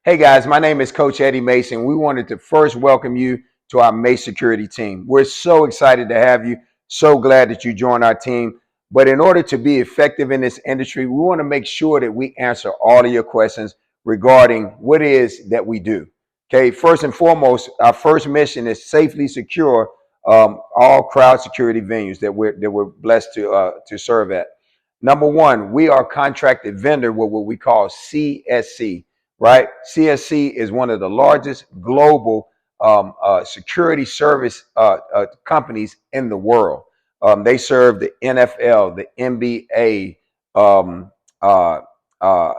Hey guys, my name is Coach Eddie Mase, and we wanted to first welcome you to our Mase security team. We're so excited to have you. So glad that you joined our team. But in order to be effective in this industry, we want to make sure that we answer all of your questions regarding what it is that we do. Okay, first and foremost, our first mission is safely secure all crowd security venues that we're blessed to serve at. Number one, we are contracted vendor with what we call CSC, right? CSC is one of the largest global security service companies in the world. They serve the NFL, the NBA, um, uh, uh,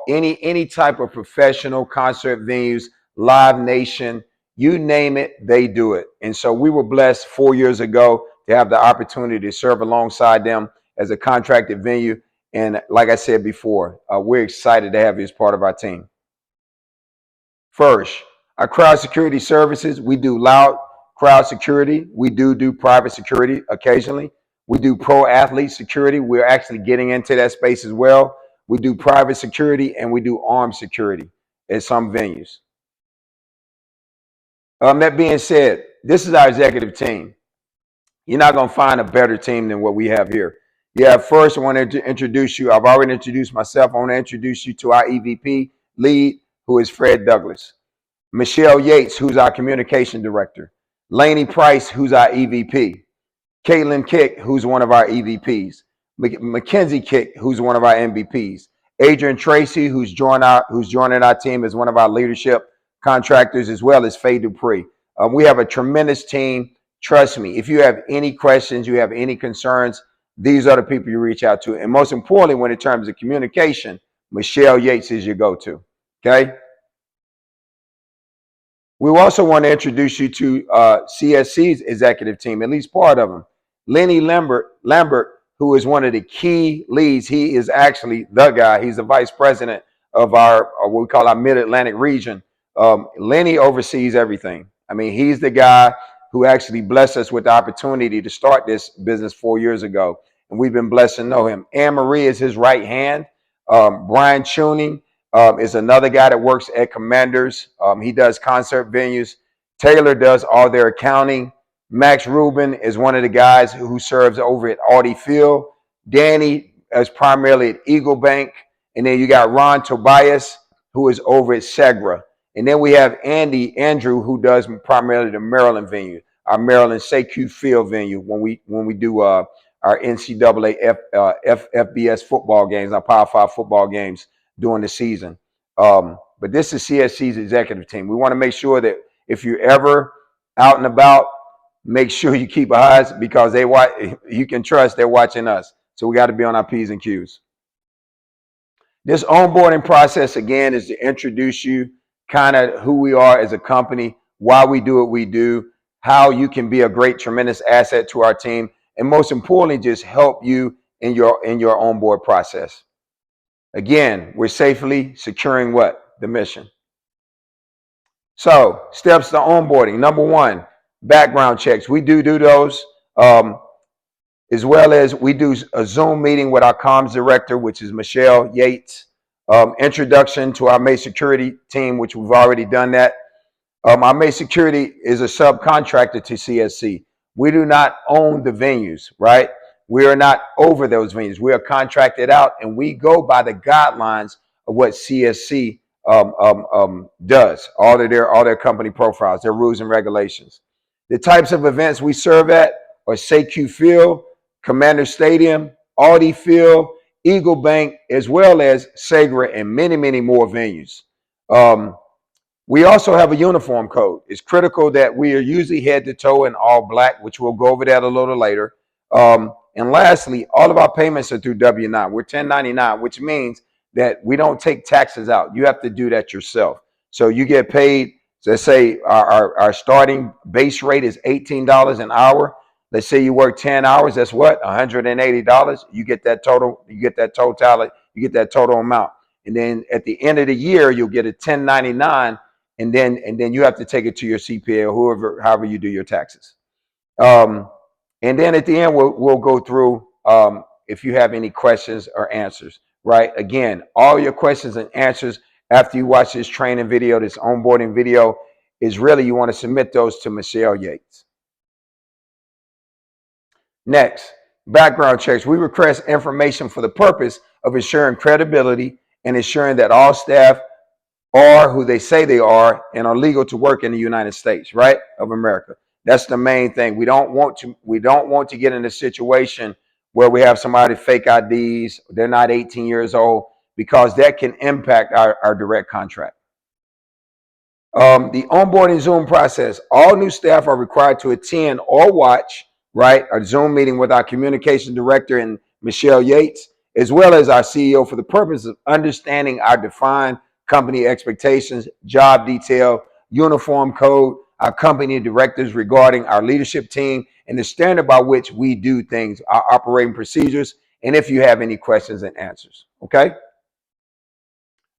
any type of professional concert venues, Live Nation, you name it, they do it. And so we were blessed 4 years ago to have the opportunity to serve alongside them as a contracted venue. And like I said before, we're excited to have you as part of our team. First, our crowd security services, we do loud crowd security. We do private security occasionally. We do pro athlete security. We're actually getting into that space as well. We do private security and we do armed security at some venues. That being said, this is our executive team. You're not going to find a better team than what we have here. Yeah, first I want to introduce you. I've already introduced myself. I want to introduce you to our EVP lead, who is Fred Douglas. Michelle Yates, who's our communication director. Laney Price, who's our EVP. Caitlin Kick, who's one of our EVPs. Mackenzie Kick, who's one of our MVPs. Adrian Tracy, who's joining our team as one of our leadership contractors, as well as Faye Dupree. We have a tremendous team. Trust me, if you have any questions, you have any concerns, these are the people you reach out to. And most importantly, when in terms of communication, Michelle Yates is your go-to, okay? We also want to introduce you to CSC's executive team, at least part of them. Lenny Lambert, who is one of the key leads. He is actually the guy. He's the vice president of our what we call our Mid-Atlantic region. Lenny oversees everything. I mean, he's the guy who actually blessed us with the opportunity to start this business 4 years ago. And we've been blessed to know him. Anne Marie is his right hand. Brian Tuning is another guy that works at Commanders. He does concert venues. Taylor does all their accounting. Max Rubin is one of the guys who serves over at Audi Field. Danny is primarily at Eagle Bank. And then you got Ron Tobias, who is over at Segra. And then we have Andrew, who does primarily the Maryland venue, our Maryland SAQ Field venue when we do our NCAA FBS football games, our Power 5 football games during the season. But this is CSC's executive team. We want to make sure that if you're ever out and about, make sure you keep eyes because you can trust they're watching us. So we got to be on our P's and Q's. This onboarding process, again, is to introduce you kind of who we are as a company, why we do what we do, how you can be a great, tremendous asset to our team, and most importantly, just help you in your onboard process. Again, we're safely securing what? The mission. So, steps to onboarding. Number one, background checks. We do those, as well as we do a Zoom meeting with our comms director, which is Michelle Yates. Introduction to our Mase security team, which we've already done that. Our Mase security is a subcontractor to CSC. We do not own the venues, right? We are not over those venues. We are contracted out, and we go by the guidelines of what CSC does, all their company profiles, their rules and regulations. The types of events we serve at are SAQ Field, Commander Stadium, Audi Field, Eagle Bank, as well as Segra and many, many more venues. We also have a uniform code. It's critical that we are usually head to toe in all black, which we'll go over that a little later. And lastly, all of our payments are through W-9. We're 1099, which means that we don't take taxes out. You have to do that yourself. So you get paid, let's say our starting base rate is $18 an hour. Let's say you work 10 hours, that's what? $180. You get that total amount. And then at the end of the year, you'll get a 1099, and then you have to take it to your CPA or however you do your taxes. And then at the end, we'll go through if you have any questions or answers, right? Again, all your questions and answers after you watch this training video, this onboarding video, is really you want to submit those to Michelle Yates. Next, background checks. We request information for the purpose of ensuring credibility and ensuring that all staff are who they say they are and are legal to work in the United States, right, of America. That's the main thing. We don't want to get in a situation where we have somebody fake IDs, they're not 18 years old, because that can impact our direct contract. The onboarding Zoom process. All new staff are required to attend or watch, right, a Zoom meeting with our communication director and Michelle Yates, as well as our CEO, for the purpose of understanding our defined company expectations, job detail, uniform code, our company directives regarding our leadership team, and the standard by which we do things, our operating procedures, and if you have any questions and answers, okay?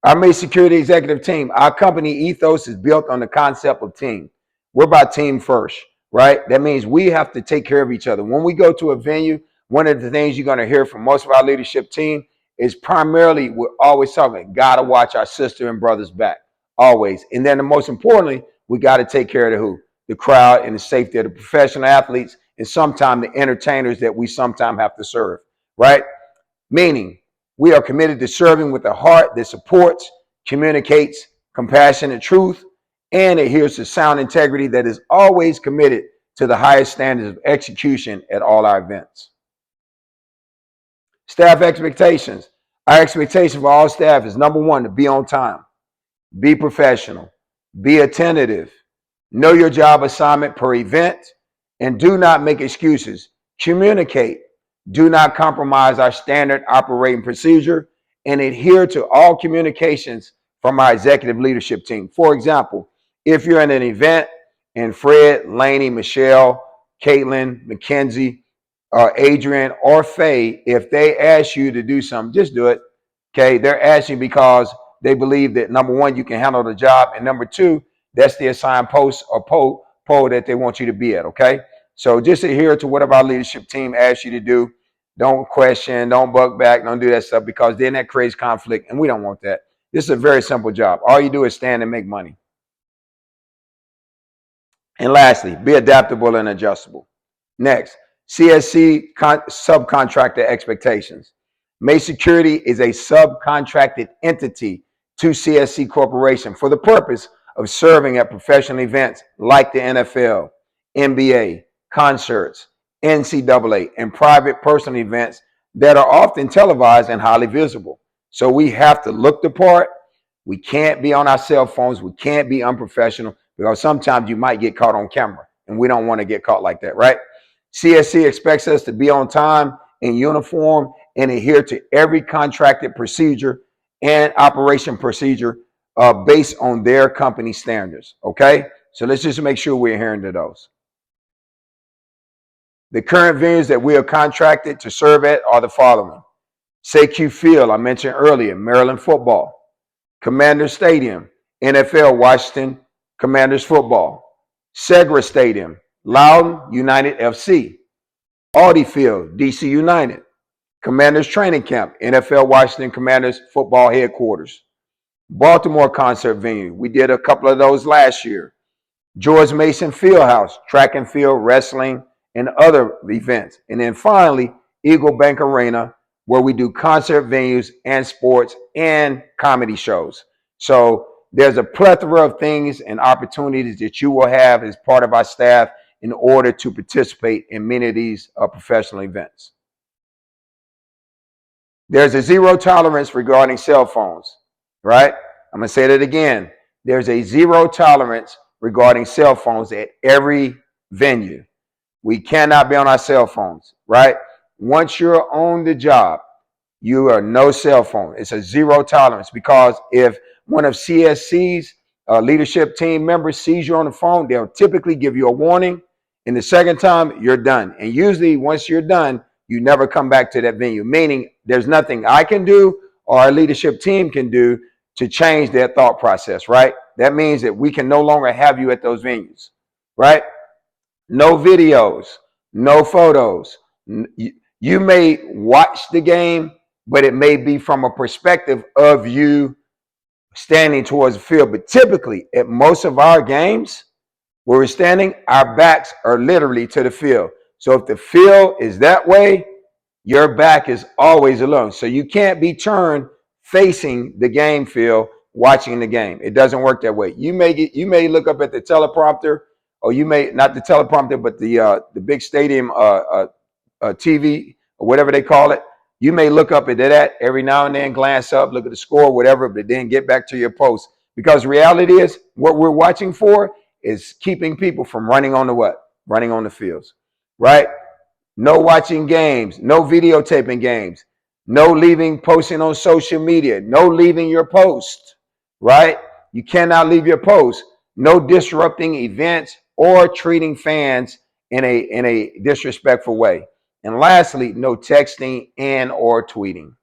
Our Mase Security Executive Team, our company ethos is built on the concept of team. We're about team first, right? That means we have to take care of each other. When we go to a venue, one of the things you're going to hear from most of our leadership team is primarily, we're always talking, got to watch our sister and brothers back, always. And then the most importantly, we got to take care of the who? The crowd and the safety of the professional athletes and sometimes the entertainers that we sometimes have to serve, right? Meaning, we are committed to serving with a heart that supports, communicates compassionate truth, and adheres to sound integrity that is always committed to the highest standards of execution at all our events. Staff expectations. Our expectation for all staff is, number one, to be on time, be professional, be attentive, know your job assignment per event, and do not make excuses. Communicate. Do not compromise our standard operating procedure, and adhere to all communications from our executive leadership team. For example, if you're in an event and Fred, Laney, Michelle, Caitlin, Mackenzie, Adrian, or Faye, if they ask you to do something, just do it. Okay, they're asking because they believe that, number one, you can handle the job, and number two, that's the assigned post or pole that they want you to be at. Okay, so just adhere to whatever our leadership team asks you to do. Don't question, don't buck back, don't do that stuff, because then that creates conflict, and we don't want that. This is a very simple job. All you do is stand and make money. And lastly, be adaptable and adjustable. Next, CSC subcontractor expectations. Mase Security is a subcontracted entity to CSC Corporation for the purpose of serving at professional events like the NFL, NBA, concerts, NCAA, and private personal events that are often televised and highly visible. So we have to look the part. We can't be on our cell phones. We can't be unprofessional, because sometimes you might get caught on camera, and we don't want to get caught like that, right? CSC expects us to be on time, in uniform, and adhere to every contracted procedure and operation procedure based on their company standards, okay? So let's just make sure we're adhering to those. The current venues that we are contracted to serve at are the following: SAQ Field, I mentioned earlier, Maryland football; Commanders Stadium, NFL Washington Commanders football; Segra Stadium, Loudoun United FC; Audi Field, DC United; Commanders Training Camp, NFL Washington Commanders football headquarters; Baltimore concert venue, we did a couple of those last year; George Mason Fieldhouse, track and field, wrestling, and other events; and then finally, Eagle Bank Arena, where we do concert venues and sports and comedy shows. So there's a plethora of things and opportunities that you will have as part of our staff in order to participate in many of these professional events. There's a zero tolerance regarding cell phones, right? I'm going to say that again. There's a zero tolerance regarding cell phones at every venue. We cannot be on our cell phones, right? Once you're on the job, you are no cell phone. It's a zero tolerance, because if one of CSC's leadership team members sees you on the phone, they'll typically give you a warning, and the second time, you're done. And usually, once you're done, you never come back to that venue, meaning there's nothing I can do or our leadership team can do to change their thought process, right? That means that we can no longer have you at those venues, right? No videos, no photos. You may watch the game, but it may be from a perspective of you standing towards the field. But typically, at most of our games where we're standing, our backs are literally to the field. So if the field is that way, your back is always alone. So you can't be turned facing the game field watching the game. It doesn't work that way. You may look up at the teleprompter, or you may not the teleprompter, but the big stadium TV or whatever they call it. You may look up at that every now and then, glance up, look at the score, whatever, but then get back to your post. Because reality is, what we're watching for is keeping people from running on the what? Running on the fields, right? No watching games, no videotaping games, no leaving, posting on social media, no leaving your post, right? You cannot leave your post. No disrupting events or treating fans in a disrespectful way. And lastly, no texting and or tweeting.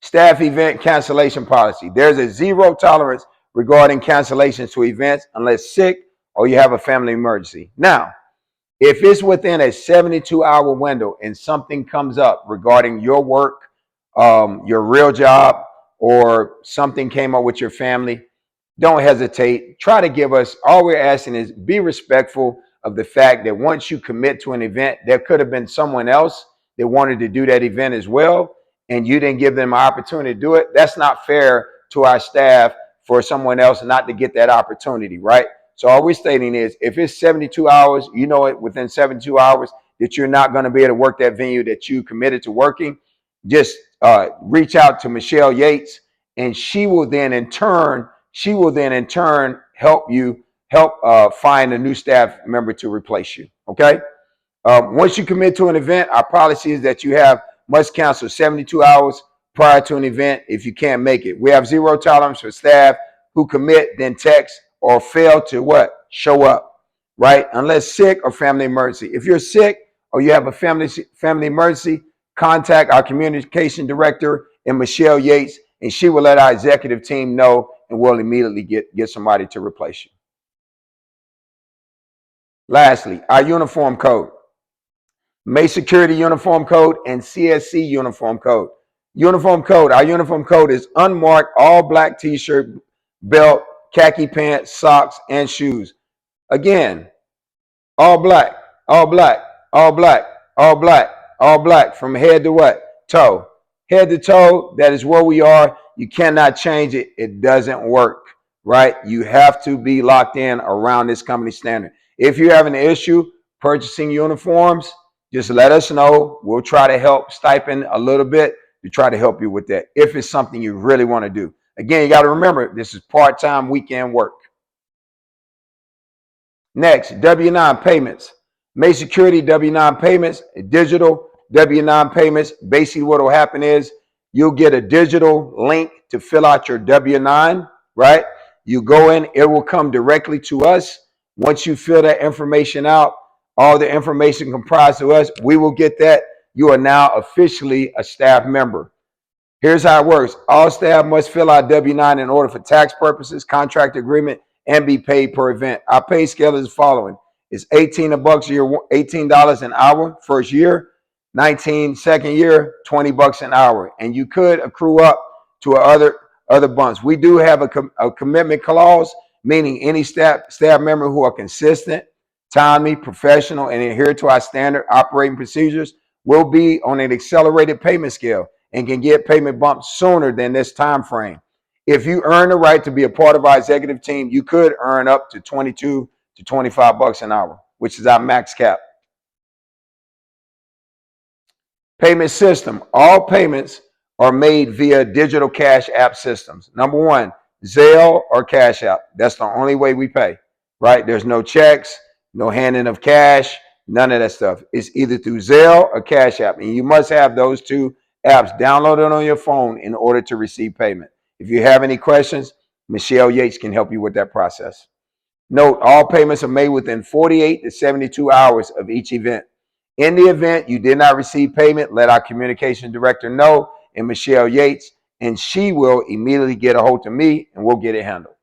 Staff event cancellation policy. There's a zero tolerance regarding cancellations to events unless sick or you have a family emergency. Now, if it's within a 72-hour window and something comes up regarding your work, your real job, or something came up with your family, don't hesitate. Try to give us, all we're asking is be respectful of the fact that once you commit to an event, there could have been someone else that wanted to do that event as well, and you didn't give them an opportunity to do it. That's not fair to our staff for someone else not to get that opportunity, right? So all we're stating is, if it's 72 hours, you know it within 72 hours that you're not going to be able to work that venue that you committed to working, just reach out to Michelle Yates, and she will then in turn help you find a new staff member to replace you. Okay. Once you commit to an event, our policy is that you must cancel 72 hours prior to an event if you can't make it. We have zero tolerance for staff who commit, then text or fail to what? Show up, right? Unless sick or family emergency. If you're sick or you have a family emergency, contact our communication director and Michelle Yates, and she will let our executive team know, and we'll immediately get somebody to replace you. Lastly, our uniform code. Mase Security Uniform Code and CSC Uniform Code. Uniform code. Our uniform code is unmarked, all black t-shirt, belt, khaki pants, socks, and shoes. Again, all black, all black, all black, all black, all black, from head to what? Toe. Head to toe, that is where we are. You cannot change it. It doesn't work, right? You have to be locked in around this company standard. If you have an issue purchasing uniforms, just let us know. We'll try to help stipend a little bit to try to help you with that if it's something you really want to do. Again, you got to remember, this is part-time weekend work. Next, W-9 payments. Mase Security W-9 payments, digital W-9 payments. Basically what will happen is you'll get a digital link to fill out your W-9, right? You go in, it will come directly to us. Once you fill that information out, all the information comprised to us, we will get that. You are now officially a staff member. Here's how it works. All staff must fill out W-9 in order for tax purposes, contract agreement, and be paid per event. Our pay scale is the following. It's $18 a year, $18 an hour first year, $19 second year, $20 an hour. And you could accrue up to other bumps. We do have a commitment clause, meaning any staff member who are consistent, timely, professional, and adhere to our standard operating procedures will be on an accelerated payment scale and can get payment bumps sooner than this time frame. If you earn the right to be a part of our executive team, you could earn up to $22 to $25 an hour, which is our max cap. Payment system. All payments are made via digital cash app systems. Number one, Zelle or Cash App. That's the only way we pay, right? There's no checks, no handing of cash, none of that stuff. It's either through Zelle or Cash App, and you must have those two apps downloaded on your phone in order to receive payment. If you have any questions, Michelle Yates can help you with that process. Note, all payments are made within 48 to 72 hours of each event. In the event you did not receive payment, let our communication director know, and Michelle Yates, and she will immediately get a hold of me and we'll get it handled.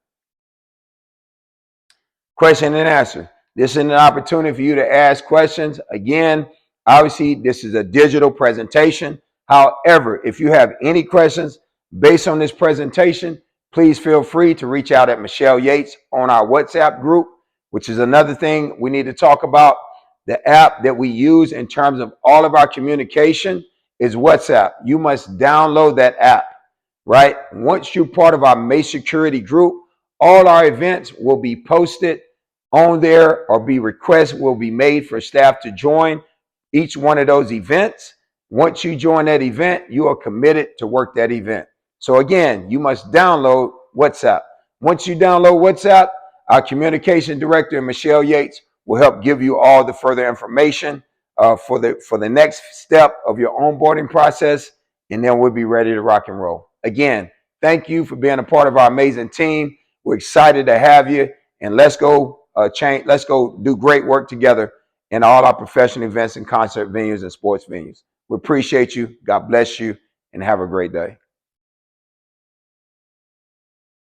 Question and answer. This is an opportunity for you to ask questions. Again, obviously, this is a digital presentation. However, if you have any questions, Based on this presentation, please feel free to reach out at Michelle Yates on our WhatsApp group, which is another thing we need to talk about. The app that we use in terms of all of our communication is WhatsApp. You must download that app, right? Once you're part of our Mase security group, all our events will be posted on there, or requests will be made for staff to join each one of those events. Once you join that event, you are committed to work that event. So again, you must download WhatsApp. Once you download WhatsApp, our communication director, Michelle Yates, will help give you all the further information for the next step of your onboarding process, and then we'll be ready to rock and roll. Again, thank you for being a part of our amazing team. We're excited to have you, and let's go let's go do great work together in all our professional events and concert venues and sports venues. We appreciate you. God bless you, and have a great day.